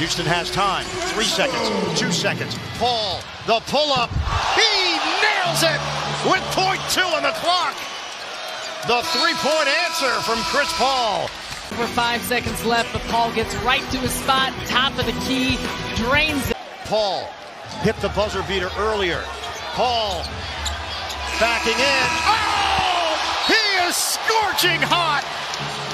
Houston has time. 3 seconds, 2 seconds. Paul, the pull-up. He nails it with .2 on the clock. The three-point answer from Chris Paul. Over 5 seconds left, but Paul gets right to his spot, top of the key, drains it. Paul hit the buzzer beater earlier. Paul backing in. Oh! He is scorching hot.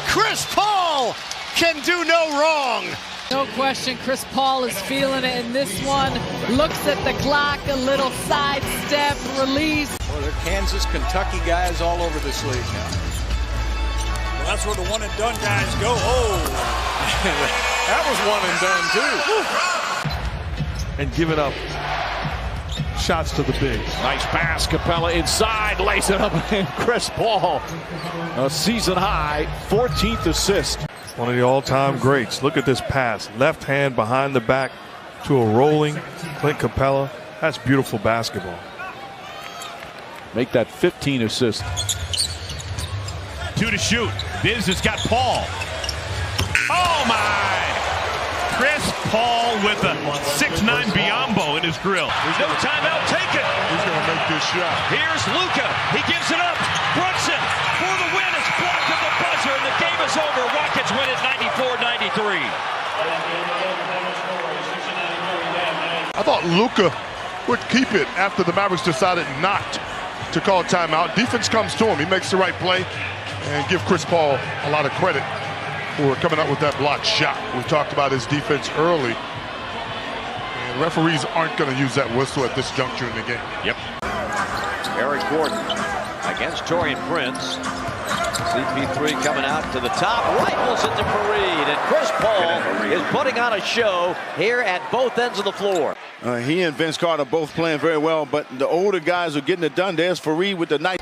Chris Paul can do no wrong. No question, Chris Paul is feeling it in this one. Looks at the clock, a little sidestep, release. Well, they're Kansas, Kentucky guys all over this league now. Well, that's where the one-and-done guys go. Oh! That was one and done, too. And giving up shots to the bigs. Nice pass, Capella inside, lays it up, and Chris Paul, a season high 14th assist. One of the all-time greats. Look at this pass. Left hand behind the back to a rolling Clint Capella. That's beautiful basketball. Make that 15 assists. 2 to shoot. Biz has got Paul. Oh my! Chris Paul with a 6'9" Biombo in his grill. There's no timeout taken. He's going to make this shot. Here's Luka. He gives it up. Brunson for the win. It's blocked at the buzzer, and the game is over. Rockets win it 94-93. I thought Luka would keep it after the Mavericks decided not to call timeout. Defense comes to him. He makes the right play, and give Chris Paul a lot of credit for coming up with that blocked shot. We talked about his defense early. And referees aren't going to use that whistle at this juncture in the game. Yep. Eric Gordon against Torian Prince. CP3 coming out to the top, rifles it to Fareed, and Chris Paul is putting on a show here at both ends of the floor. He and Vince Carter both playing very well, but the older guys are getting it done. There's Fareed with the nice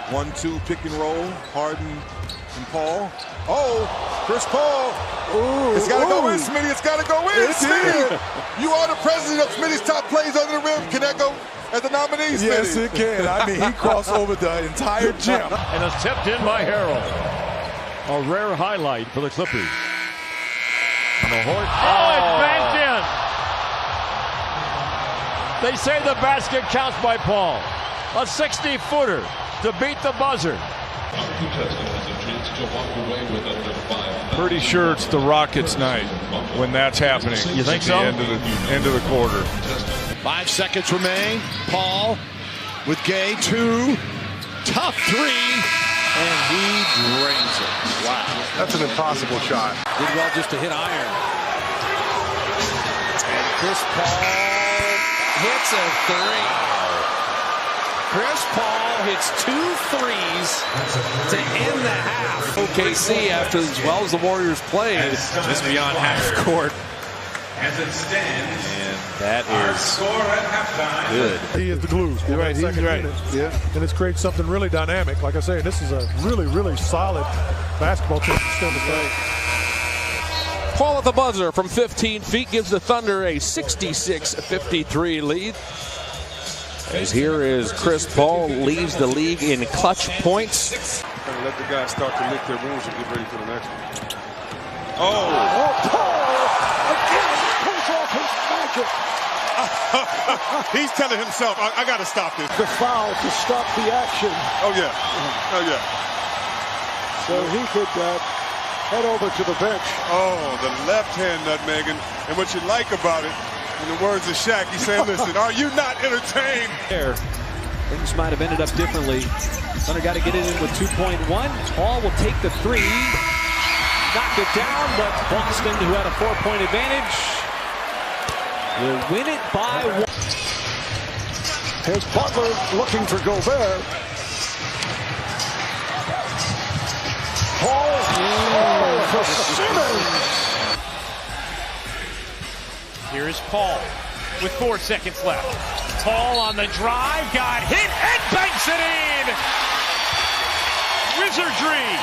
1-2 pick and roll, Harden and Paul. Oh, Chris Paul. Ooh, it's got to go in, Smitty. It's got to go in, Smitty. You are the president of Smitty's top plays under the rim. Can that go as a nominee, Smitty? Yes, it can. I mean, he crossed over the entire gym. And it's tipped in by Harrell. A rare highlight for the Clippers. And the Hort. Oh, it's banked in. They say the basket counts by Paul. A 60-footer to beat the buzzer. Pretty sure it's the Rockets' night when that's happening. You think so? At the end of the quarter. 5 seconds remain. Paul with Gay. 2. Tough 3. And he drains it. Wow. That's an impossible shot. Did well just to hit iron. And Chris Paul hits a 3. Chris Paul hits 2 threes to end the half. OKC, after as well as the Warriors played, just beyond half court. As it stands, And that is good. He is the glue. You're right, he's right. Yeah. And it's created something really dynamic. Like I say, this is a really, really solid basketball team still to play. Paul at the buzzer from 15 feet gives the Thunder a 66-53 lead. As here is Chris Paul, leads the league in clutch points. Let the guys start to lick their wounds and get ready for the next one. Oh, Paul again pulls off his magic. He's telling himself, I got to stop this. The foul to stop the action. Oh, yeah. Oh, yeah. So he could head over to the bench. Oh, the left-hand nutmeg. And what you like about it, in the words of Shaq, he's saying, listen, are you not entertained? There, things might have ended up differently. Thunder got to get it in with 2.1. Paul will take the 3. Knock it down, but Boston, who had a 4-point advantage, will win it by 1. Here's Butler looking for Gobert. Paul for Simmons. Here is Paul with 4 seconds left. Paul on the drive, got hit and banks it in! Wizardry!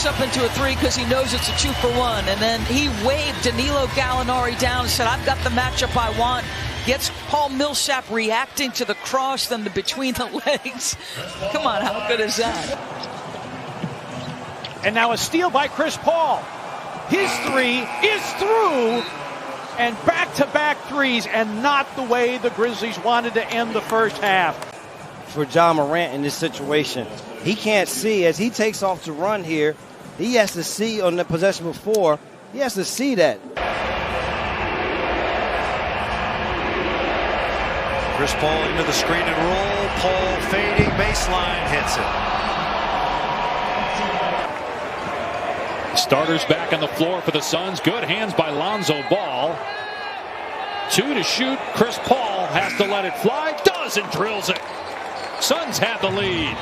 Up into a 3 because he knows it's a 2-for-1, and then he waved Danilo Gallinari down and said, I've got the matchup I want. Gets Paul Millsap reacting to the cross, then the between the legs. Come on, how good is that? And now a steal by Chris Paul. His three is through. And back-to-back threes, and not the way the Grizzlies wanted to end the first half. For Ja Morant in this situation, he can't see as he takes off to run here. He has to see on the possession before. He has to see that. Chris Paul into the screen and roll. Paul fading, baseline, hits it. Starters back on the floor for the Suns. Good hands by Lonzo Ball. 2 to shoot. Chris Paul has to let it fly. Does and drills it. Suns have the lead.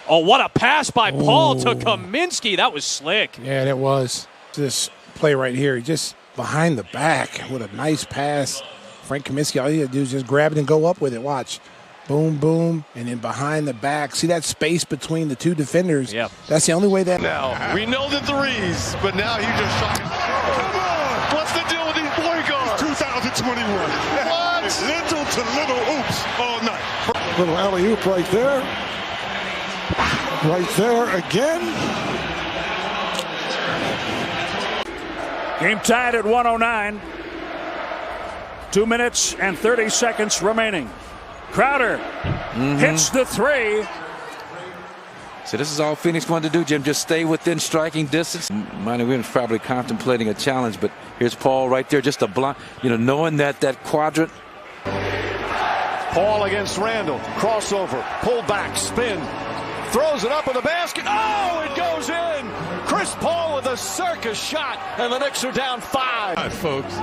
Oh, what a pass by Paul to Kaminsky. That was slick. Yeah, that was. This play right here, just behind the back with a nice pass. Frank Kaminsky, all he had to do is just grab it and go up with it. Watch. Boom, boom, and then behind the back. See that space between the two defenders? Yeah. That's the only way that... Now, we know the threes, but now you just shot it. Come on! What's the deal with these point guards? 2021. What? Little to little oops all night. Little alley-oop right there. Right there again. Game tied at 109. 2 minutes and 30 seconds remaining. Crowder hits the three. So this is all Phoenix wanted to do, Jim. Just stay within striking distance. Might have been probably contemplating a challenge, but here's Paul right there, just a blind, knowing that quadrant. Paul against Randall. Crossover. Pull back. Spin. Throws it up in the basket. Oh, it goes in. Chris Paul with a circus shot, and the Knicks are down 5. All right, folks.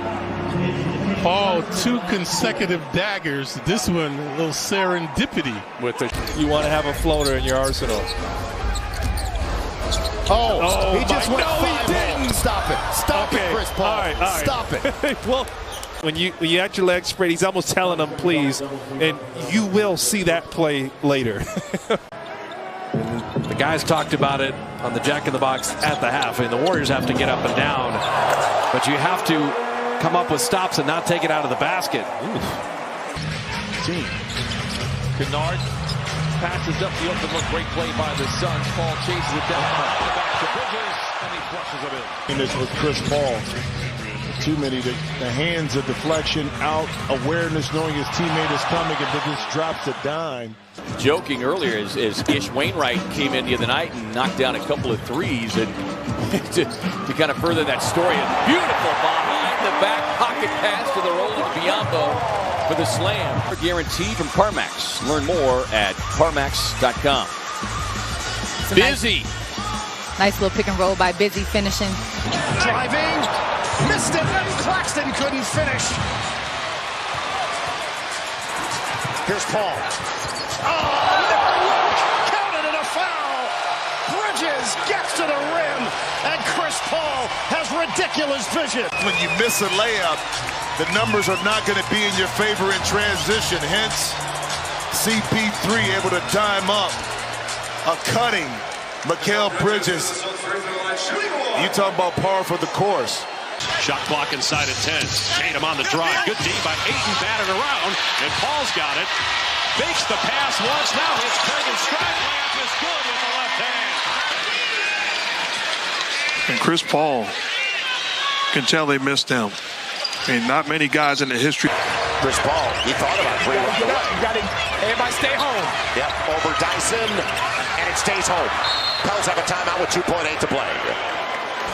Paul, 2 consecutive daggers. This one, a little serendipity. With it, you want to have a floater in your arsenal. Oh, he just went. No, he didn't. Stop it. Stop it, Chris Paul. All right. Stop it. Well, when you got your legs spread, he's almost telling them, please, and you will see that play later. The guys talked about it on the Jack in the Box at the half, and the Warriors have to get up and down, but you have to come up with stops and not take it out of the basket. Kennard passes up the open look. Great play by the Suns. Paul chases it down. Back to Bridges, and he flushes it in. And this with Chris Paul. Too many. The hands of deflection, out, awareness, knowing his teammate is coming, and then just drops a dime. Joking earlier as Ish Wainwright came in the other night and knocked down a couple of threes and to kind of further that story. A beautiful behind the back pocket pass to the rolling Biombo for the slam. Guaranteed from CarMax. Learn more at CarMax.com. Busy. Nice little pick and roll by Busy finishing. Driving. Missed it, and Claxton couldn't finish. Here's Paul. Oh, counted in a foul. Bridges gets to the rim, and Chris Paul has ridiculous vision. When you miss a layup, the numbers are not going to be in your favor in transition. Hence, CP3 able to dime up a cutting Mikal Bridges. You talk about par for the course. Shot clock inside at 10. Tatum on the drive. Good D by Ayton, batted around, and Paul's got it. Fakes the pass once. Now his Craig stride layup is good with the left hand. And Chris Paul, can tell they missed him. I mean, not many guys in the history. Chris Paul, he thought about three. You got to everybody stay home. Yep, over Dyson, and it stays home. Pels have a timeout with 2.8 to play.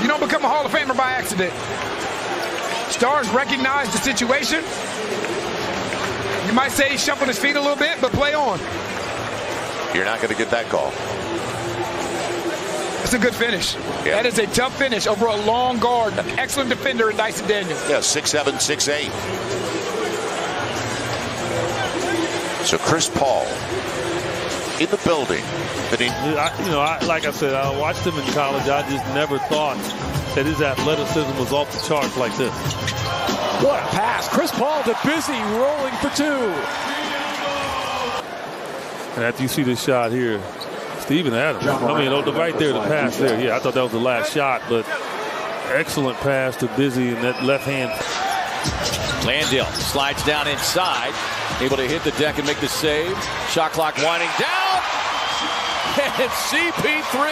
You don't become a Hall of Famer by accident. Stars recognize the situation. You might say he's shuffling his feet a little bit, but play on. You're not going to get that call. It's a good finish. Yeah. That is a tough finish over a long guard. An excellent defender in Dyson Daniels. Yeah, 6'7", 6'8". So Chris Paul in the building. Like I said, I watched him in college. I just never thought that his athleticism was off the charts like this. What a pass. Chris Paul to Busy, rolling for 2. And after you see this shot here, Steven Adams. Right there, the pass there. Yeah, I thought that was the last shot, but excellent pass to Busy in that left hand. Landale slides down inside, able to hit the deck and make the save. Shot clock winding down. And it's CP3.